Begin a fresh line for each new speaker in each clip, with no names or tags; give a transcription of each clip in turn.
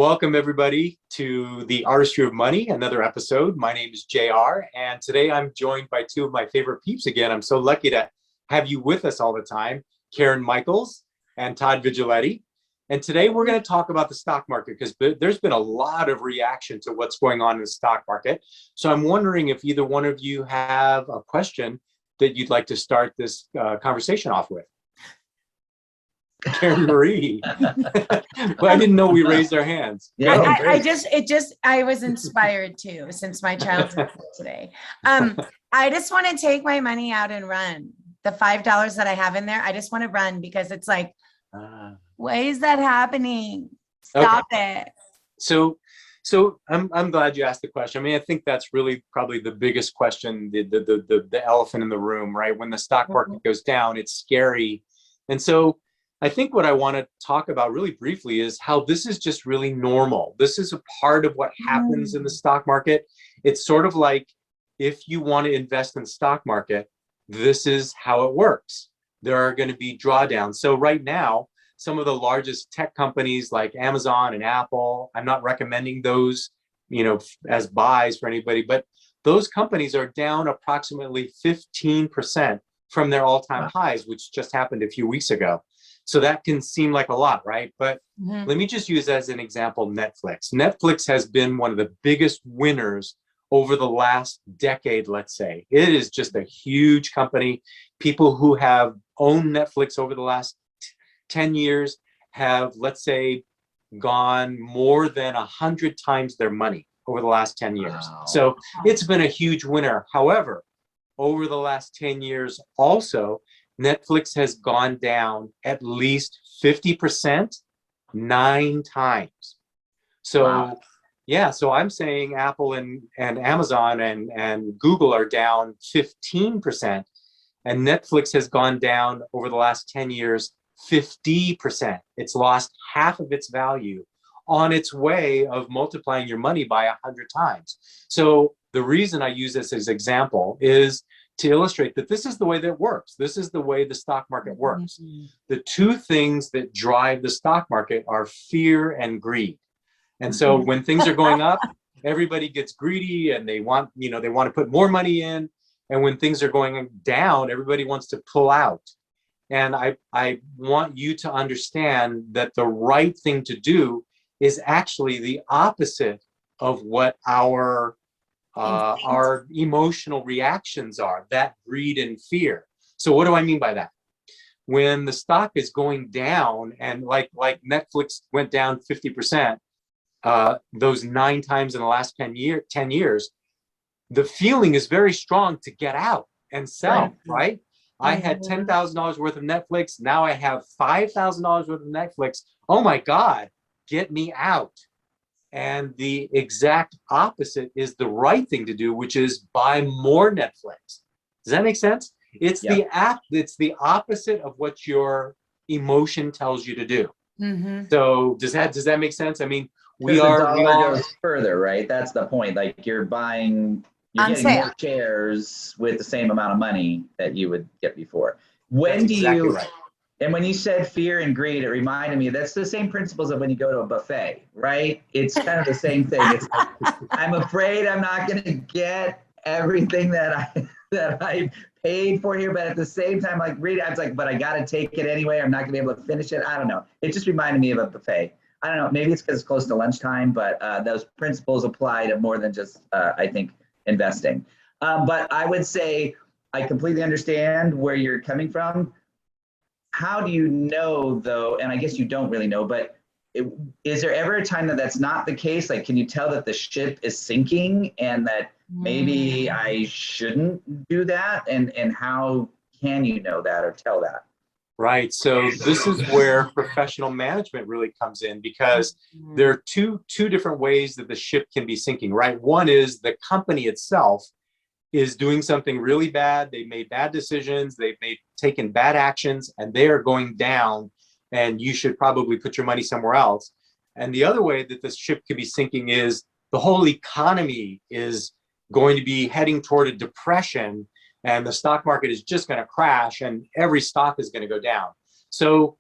Welcome everybody to the Artistry of Money, another episode. My name is JR, and today I'm joined by two of my favorite peeps again. I'm so lucky to have you with us all the time, Karen Michaels and Todd Vigiletti. And today we're going to talk about the stock market because there's been a lot of reaction to what's going on in the stock market. So I'm wondering if either one of you have a question that you'd like to start this conversation off with. Karen Marie. Well, I didn't know we raised our hands.
Yeah, I was inspired too, since my child's today. I just want to take my money out and run. The $5 that I have in there, I just want to run because it's like, why is that happening? Stop it.
So I'm glad you asked the question. I mean, I think that's really probably the biggest question, the elephant in the room, right? When the stock market goes down, it's scary. And so I think what I want to talk about really briefly is how this is just really normal. This is a part of what happens in the stock market. It's sort of like if you want to invest in the stock market, this is how it works. There are going to be drawdowns. So right now, some of the largest tech companies like Amazon and Apple, I'm not recommending those, as buys for anybody, but those companies are down approximately 15% from their all-time highs, which just happened a few weeks ago. So that can seem like a lot, right? But let me just use as an example Netflix. Netflix has been one of the biggest winners over the last decade, let's say. It is just a huge company. People who have owned Netflix over the last 10 years have, let's say, gone more than 100 times their money over the last 10 years. Wow. So it's been a huge winner. However, over the last 10 years also, Netflix has gone down at least 50%, 9 times. So, so I'm saying Apple and Amazon and Google are down 15%, and Netflix has gone down over the last 10 years, 50%. It's lost half of its value on its way of multiplying your money by 100 times. So the reason I use this as an example is to illustrate that this is the way that it works. This is the way the stock market works. The two things that drive the stock market are fear and greed. And so when things are going up, everybody gets greedy and they want to put more money in. And when things are going down, everybody wants to pull out. And I want you to understand that the right thing to do is actually the opposite of what our emotional reactions are, that greed and fear. So what do I mean by that? When the stock is going down, and like Netflix went down 50%, those 9 times in the last 10 years, the feeling is very strong to get out and sell, right? I had $10,000 worth of Netflix. Now I have $5,000 worth of Netflix. Oh my God, get me out. And the exact opposite is the right thing to do, which is buy more Netflix. Does that make sense? It's it's the opposite of what your emotion tells you to do. So does that make sense? I mean,
the dollar goes further, right? That's the point. Like you're getting more shares with the same amount of money that you would get before. And when you said fear and greed, it reminded me that's the same principles of when you go to a buffet, right? It's kind of the same thing. It's like, I'm afraid I'm not going to get everything that I paid for here, but at the same time, like I was like, but I got to take it anyway. I'm not going to be able to finish it. I don't know. It just reminded me of a buffet. I don't know. Maybe it's because it's close to lunchtime, but those principles apply to more than just, I think, investing. But I would say I completely understand where you're coming from. How do you know, though, and I guess you don't really know, but is there ever a time that that's not the case? Like, can you tell that the ship is sinking and that maybe I shouldn't do that? And how can you know that or tell that?
Right. So this is where professional management really comes in, because there are two different ways that the ship can be sinking, right? One is the company itself is doing something really bad. They made bad decisions. They've taken bad actions, and they are going down, and you should probably put your money somewhere else. And the other way that this ship could be sinking is the whole economy is going to be heading toward a depression, and the stock market is just going to crash, and every stock is going to go down. So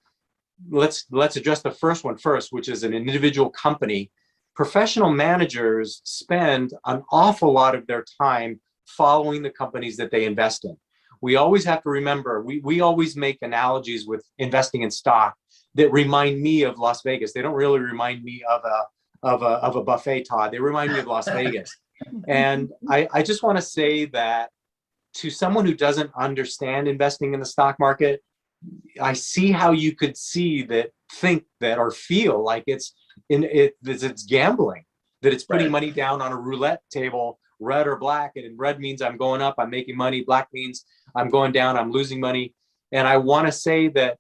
let's address the first one first, which is an individual company. Professional managers spend an awful lot of their time following the companies that they invest in. We always have to remember, we always make analogies with investing in stock that remind me of Las Vegas. They don't really remind me of a buffet, Todd. They remind me of Las Vegas. And I just want to say that to someone who doesn't understand investing in the stock market, I see how you could think that or feel like it's gambling, that it's putting money down on a roulette table, red or black. And red means I'm going up, I'm making money. Black means I'm going down, I'm losing money. And I want to say that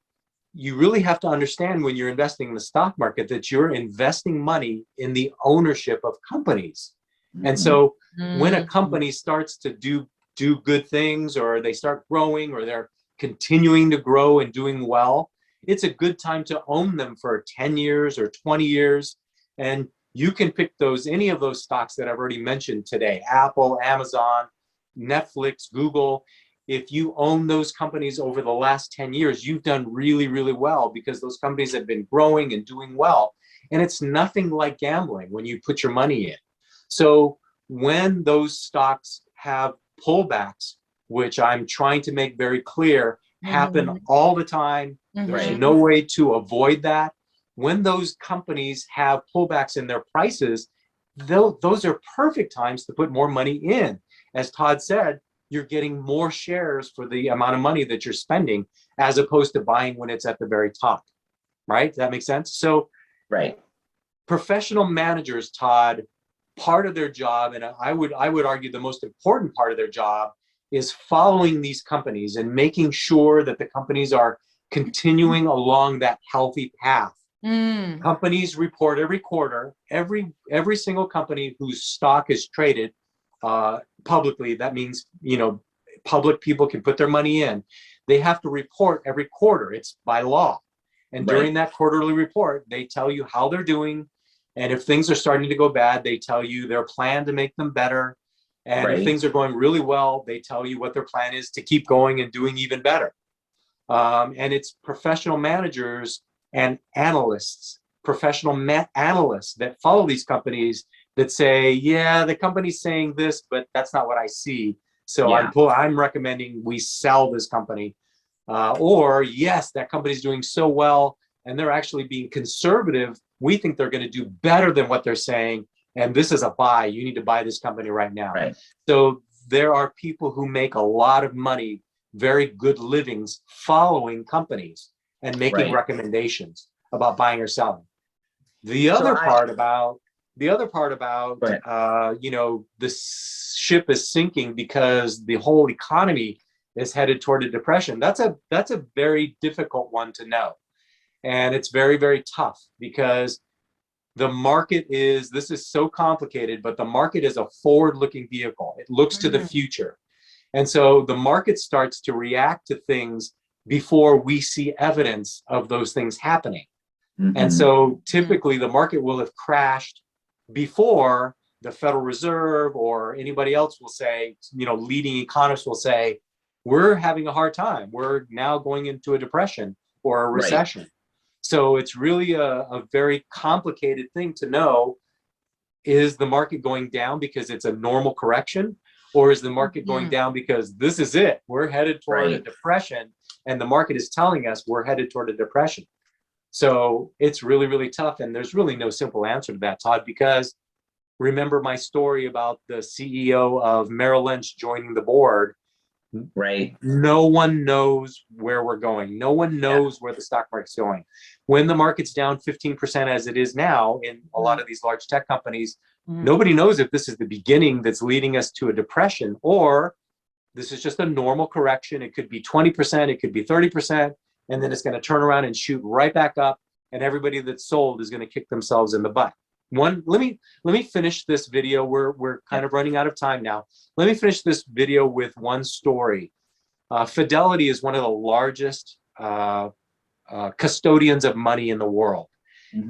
you really have to understand when you're investing in the stock market that you're investing money in the ownership of companies. And so when a company starts to do good things, or they start growing, or they're continuing to grow and doing well, it's a good time to own them for 10 years or 20 years. And you can pick any of those stocks that I've already mentioned today: Apple, Amazon, Netflix, Google. If you own those companies over the last 10 years, you've done really, really well, because those companies have been growing and doing well. And it's nothing like gambling when you put your money in. So when those stocks have pullbacks, which I'm trying to make very clear, happen all the time, there's no way to avoid that. When those companies have pullbacks in their prices, those are perfect times to put more money in. As Todd said, you're getting more shares for the amount of money that you're spending, as opposed to buying when it's at the very top, right? Does that make sense? So professional managers, Todd, part of their job, and I would argue the most important part of their job, is following these companies and making sure that the companies are continuing along that healthy path. Companies report every quarter. Every single company whose stock is traded publicly, that means, public people can put their money in. They have to report every quarter. It's by law. And during that quarterly report, they tell you how they're doing. And if things are starting to go bad, they tell you their plan to make them better. And if things are going really well, they tell you what their plan is to keep going and doing even better. And it's professional managers and analysts, analysts that follow these companies that say, yeah, the company's saying this, but that's not what I see. So I'm recommending we sell this company. Or yes, that company's doing so well and they're actually being conservative. We think they're going to do better than what they're saying. And this is a buy. You need to buy this company right now. So there are people who make a lot of money, very good livings, following companies and making recommendations about buying or selling. The other part about the ship is sinking because the whole economy is headed toward a depression. That's a very difficult one to know. And it's very, very tough, because the market this is so complicated, but the market is a forward-looking vehicle. It looks to the future. And so the market starts to react to things before we see evidence of those things happening. And so typically the market will have crashed before the Federal Reserve or anybody else will say, leading economists will say, we're having a hard time. We're now going into a depression or a recession. So it's really a very complicated thing to know. Is the market going down because it's a normal correction? Or is the market going down because this is it? We're headed toward a depression, and the market is telling us we're headed toward a depression. So it's really, really tough. And there's really no simple answer to that, Todd, because remember my story about the CEO of Merrill Lynch joining the board. No one knows where we're going. No one knows where the stock market's going. When the market's down 15% as it is now in a lot of these large tech companies, nobody knows if this is the beginning that's leading us to a depression, or this is just a normal correction. It could be 20%, it could be 30%, and then it's going to turn around and shoot right back up, and everybody that's sold is going to kick themselves in the butt. Let me finish this video. We're kind of running out of time now. Let me finish this video with one story. Fidelity is one of the largest custodians of money in the world.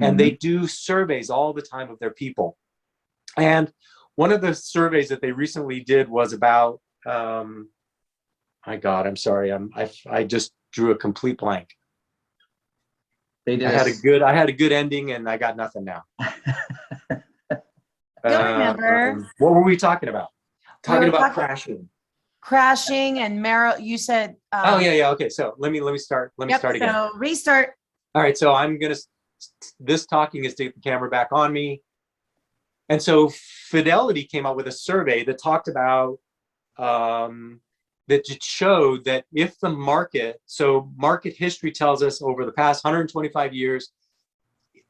And they do surveys all the time of their people. And one of the surveys that they recently did was about, my God, I'm sorry. I just drew a complete blank.
They did.
I had a good ending, and I got nothing now.
You'll remember.
What were we talking about?
Talking
about crashing.
Crashing and Meryl, you said.
Oh yeah. Okay. So let me start. Let me start again.
So restart.
All right. So this talking is to get the camera back on me. And so Fidelity came out with a survey that talked about, that it showed that if the market history tells us over the past 125 years,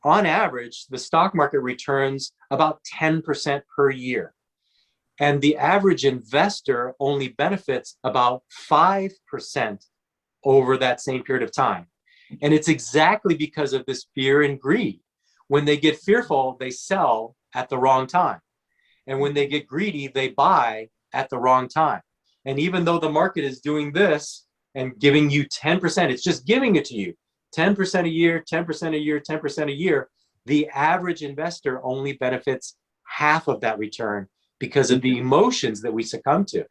on average, the stock market returns about 10% per year. And the average investor only benefits about 5% over that same period of time. And it's exactly because of this fear and greed. When they get fearful, they sell at the wrong time. And when they get greedy, they buy at the wrong time. And even though the market is doing this and giving you 10%, it's just giving it to you 10% a year, 10% a year, 10% a year. The average investor only benefits half of that return because of the emotions that we succumb to.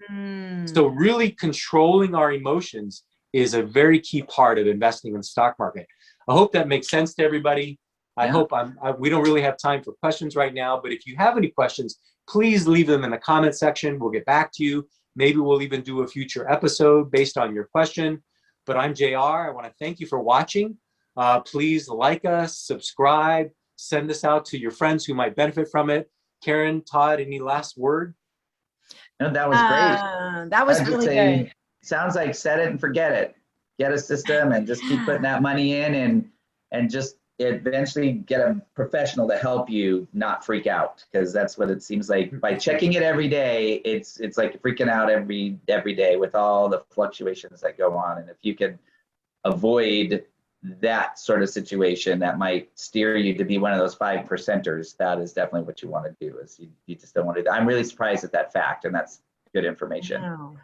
So really controlling our emotions is a very key part of investing in the stock market. I hope that makes sense to everybody. I hope we don't really have time for questions right now, but if you have any questions, please leave them in the comment section. We'll get back to you. Maybe we'll even do a future episode based on your question. But I'm JR. I want to thank you for watching. Please like us, subscribe, send this out to your friends who might benefit from it. Karen, Todd, any last word?
No, that was great.
That was really good.
Sounds like set it and forget it. Get a system and just keep putting that money in and just eventually get a professional to help you not freak out, because that's what it seems like. By checking it every day, it's like freaking out every day with all the fluctuations that go on. And if you can avoid that sort of situation that might steer you to be one of those 5%ers, that is definitely what you want to do. Is you just don't want to do that. I'm really surprised at that fact, and that's good information.
No,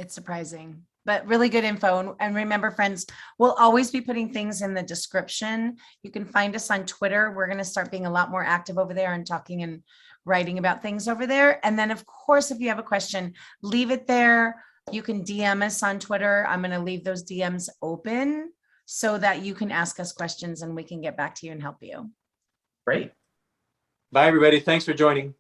it's surprising, but really good info. And remember, friends, we'll always be putting things in the description. You can find us on Twitter. We're going to start being a lot more active over there and talking and writing about things over there. And then, of course, if you have a question, leave it there. You can DM us on Twitter. I'm going to leave those DMs open so that you can ask us questions and we can get back to you and help you.
Great.
Bye, everybody. Thanks for joining.